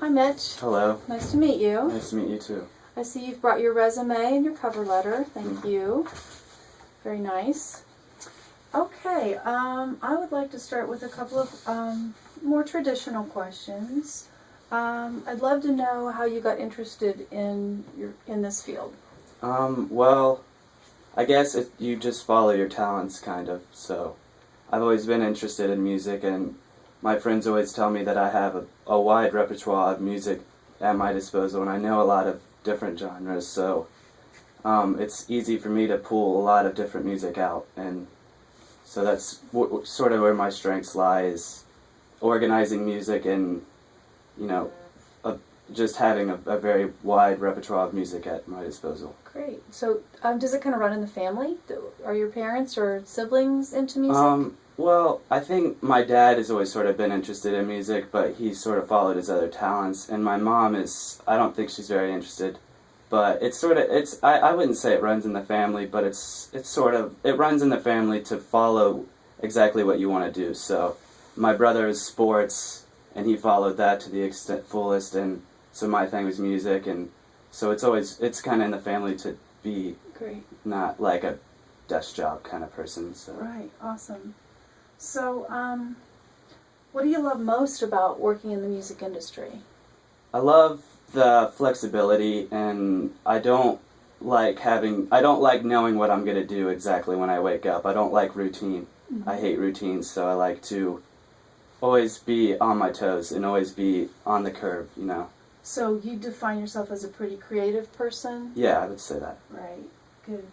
Hi, Mitch. Hello. Nice to meet you. Nice to meet you too. I see you've brought your resume and your cover letter. Thank you. Very nice. Okay, I would like to start with a couple of more traditional questions. I'd love to know how you got interested in this field. Well, I guess you just follow your talents, kind of. So, I've always been interested in music, and my friends always tell me that I have a wide repertoire of music at my disposal, and I know a lot of different genres. So, it's easy for me to pull a lot of different music out, and so that's sort of where my strengths lie, is organizing music and, just having a very wide repertoire of music at my disposal. Great. So, does it kind of run in the family? Are your parents or siblings into music? Well, I think my dad has always sort of been interested in music, but he sort of followed his other talents, and my mom I don't think she's very interested, but I wouldn't say it runs in the family, but it runs in the family to follow exactly what you want to do. So, my brother is sports, and he followed that to the fullest, and so my thing was music, and so it's kind of in the family to be Great. Not like a desk job kind of person. So. Right, awesome. So, what do you love most about working in the music industry? I love the flexibility, and I don't like knowing what I'm going to do exactly when I wake up. I don't like routine. Mm-hmm. I hate routines, so I like to always be on my toes and always be on the curve, So you define yourself as a pretty creative person? Yeah, I would say that. Right. Good.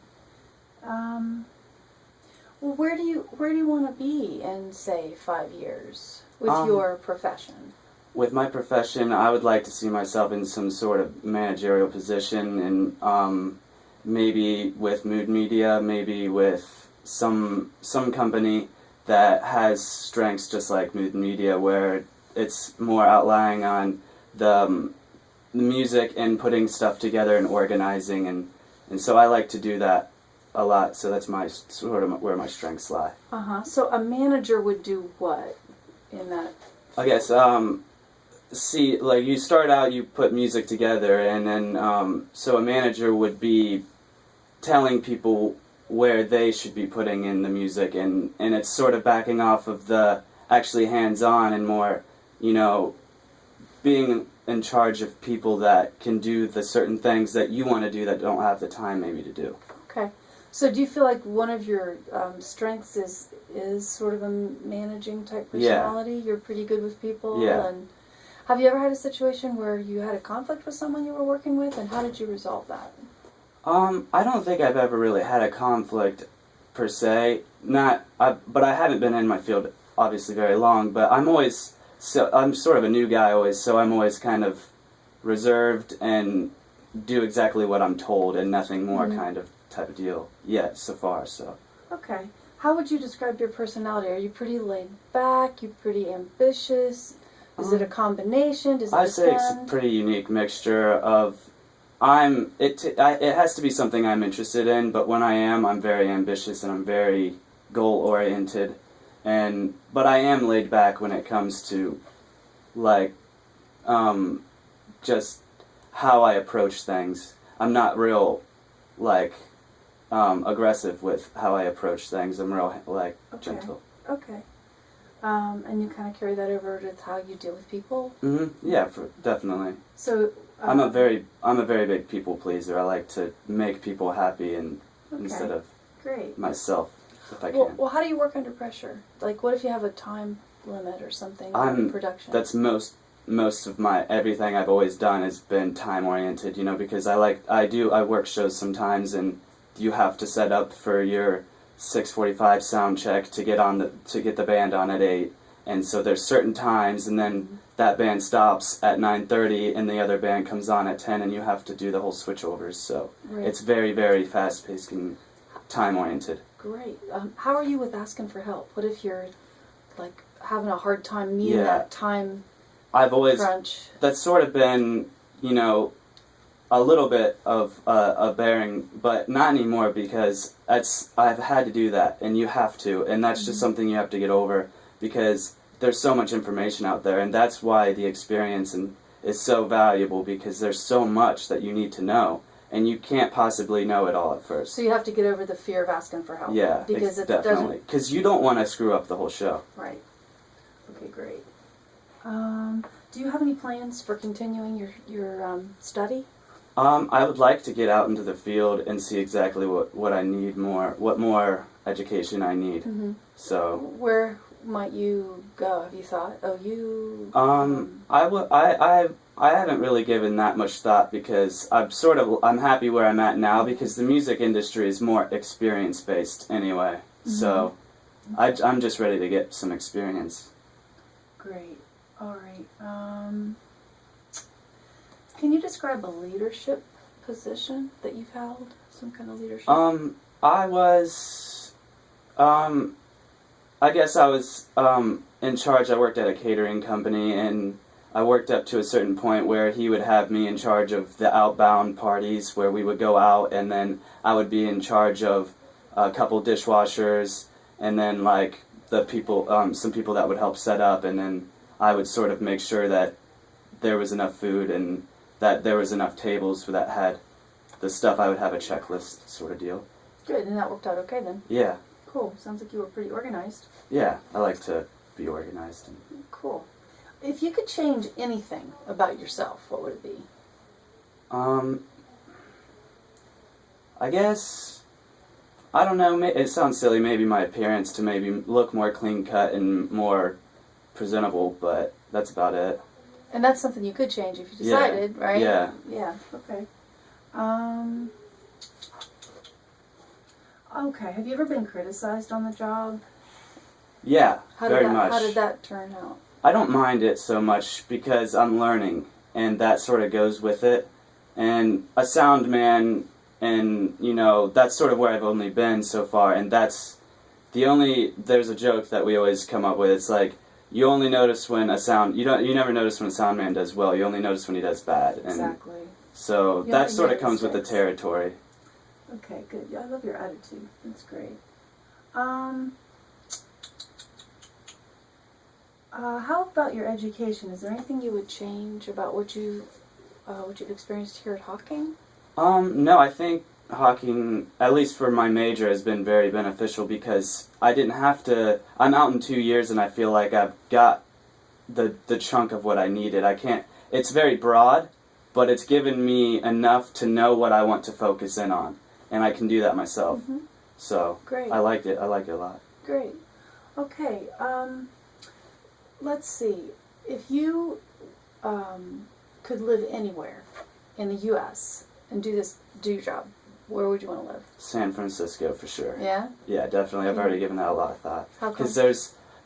Well, where do you want to be in, say, 5 years with your profession? With my profession, I would like to see myself in some sort of managerial position, and maybe with mood media, maybe with some company that has strengths just like mood media, where it's more outlying on the music and putting stuff together and organizing, and so I like to do that a lot, so that's my sort of where my strengths lie. So a manager would do what in that? I guess, see, like, you start out, you put music together, and then, so a manager would be telling people where they should be putting in the music, and it's sort of backing off of the actually hands-on and more, being in charge of people that can do the certain things that you want to do that don't have the time maybe to do. Okay. So do you feel like one of your strengths is sort of a managing type personality? Yeah. You're pretty good with people? Yeah. And have you ever had a situation where you had a conflict with someone you were working with, and how did you resolve that? I don't think I've ever really had a conflict per se. But I haven't been in my field obviously very long, but I'm sort of a new guy always, so I'm always kind of reserved and do exactly what I'm told and nothing more, kind of type of deal yet so far. So. Okay. How would you describe your personality? Are you pretty laid back? You pretty ambitious? Is it a combination? Does it I'd say it's a pretty unique mixture of it has to be something I'm interested in, but when I'm very ambitious and I'm very goal oriented, but I am laid back when it comes to just how I approach things. I'm not real aggressive with how I approach things. I'm real gentle. Okay. And you kind of carry that over to how you deal with people? Mm-hmm. Yeah, definitely. So I'm a very big people pleaser. I like to make people happy instead of myself, if I can. Well, how do you work under pressure? Like, what if you have a time limit or something in production? That's most of my everything I've always done has been time oriented. Because I work shows sometimes, and you have to set up for your 6:45 sound check to get the band on at 8, and so there's certain times, and then that band stops at 9:30 and the other band comes on at 10, and you have to do the whole switchovers. So It's very, very fast paced and time oriented. Great. How are you with asking for help? What if you're having a hard time meeting that time crunch? That's sort of been a little bit of a bearing, but not anymore, because I've had to do that, and you have to, and that's just something you have to get over, because there's so much information out there, and that's why the experience is so valuable because there's so much that you need to know, and you can't possibly know it all at first. So you have to get over the fear of asking for help. Yeah, because it definitely. Because you don't want to screw up the whole show. Right. Okay, great. Do you have any plans for continuing your study? I would like to get out into the field and see exactly what I need what more education I need. Mm-hmm. So. Where might you go? Have you thought? I haven't really given that much thought because I'm happy where I'm at now because the music industry is more experience based anyway. Mm-hmm. So I'm just ready to get some experience. Great. All right. Can you describe a leadership position that you've held? Some kind of leadership? I guess I was in charge. I worked at a catering company, and I worked up to a certain point where he would have me in charge of the outbound parties where we would go out, and then I would be in charge of a couple dishwashers, and then like the people, some people that would help set up, and then I would sort of make sure that there was enough food and that there was enough tables for that had the stuff. I would have a checklist sort of deal. Good, and that worked out okay then. Yeah. Cool. Sounds like you were pretty organized. Yeah, I like to be organized. Cool. If you could change anything about yourself, what would it be? I guess, I don't know, it sounds silly, maybe my appearance to maybe look more clean cut and more presentable, but that's about it. And that's something you could change if you decided, right? Yeah. Yeah, okay. Okay, have you ever been criticized on the job? Yeah, very much. How did that turn out? I don't mind it so much because I'm learning, and that sort of goes with it. And a sound man, and that's sort of where I've only been so far, and there's a joke that we always come up with. It's like, you only notice when you never notice when a sound man does well, you only notice when he does bad. And exactly. So that sort of comes with the territory. Okay, good. Yeah, I love your attitude. That's great. How about your education? Is there anything you would change about what you've experienced here at Hocking? No, I think Hocking, at least for my major, has been very beneficial because I didn't have to. I'm out in 2 years, and I feel like I've got the chunk of what I needed. It's very broad, but it's given me enough to know what I want to focus in on, and I can do that myself. Mm-hmm. So great. I liked it. I like it a lot. Great. Okay. Let's see. If you could live anywhere in the U.S. and do your job, where would you want to live? San Francisco for sure. Yeah. Yeah, definitely. I've already given that a lot of thought. How come? Because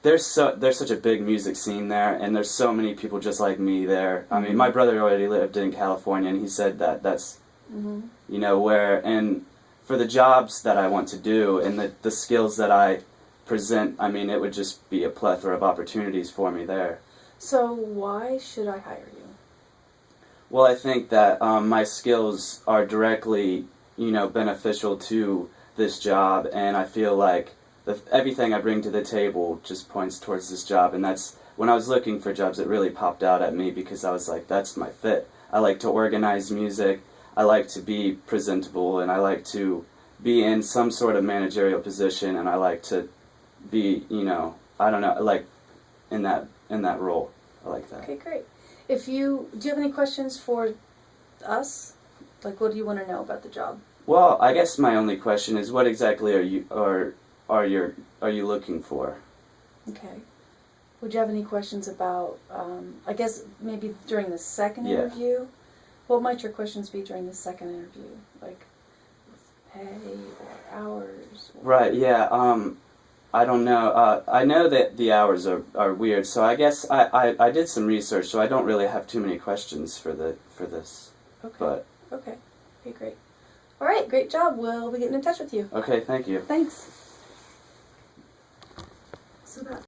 there's such a big music scene there, and there's so many people just like me there. I mean, my brother already lived in California, and he said that's where, and for the jobs that I want to do and the skills that I present, I mean, it would just be a plethora of opportunities for me there. So why should I hire you? Well, I think that my skills are directly, beneficial to this job, and I feel like everything I bring to the table just points towards this job, and that's, when I was looking for jobs, it really popped out at me because I was like, that's my fit. I like to organize music, I like to be presentable, and I like to be in some sort of managerial position, and I like to be, I don't know, like in that role. I like that. Okay, great. Do you have any questions for us? Like, what do you want to know about the job? Well, I guess my only question is, what exactly are you looking for? Okay. Would you have any questions about? I guess maybe during the second interview. What might your questions be during the second interview? Like pay or hours? Right. Yeah. I don't know. I know that the hours are weird, so I guess I did some research, so I don't really have too many questions for this. Okay. But okay, great. All right, great job. We'll be getting in touch with you. Okay, thank you. Thanks. So that.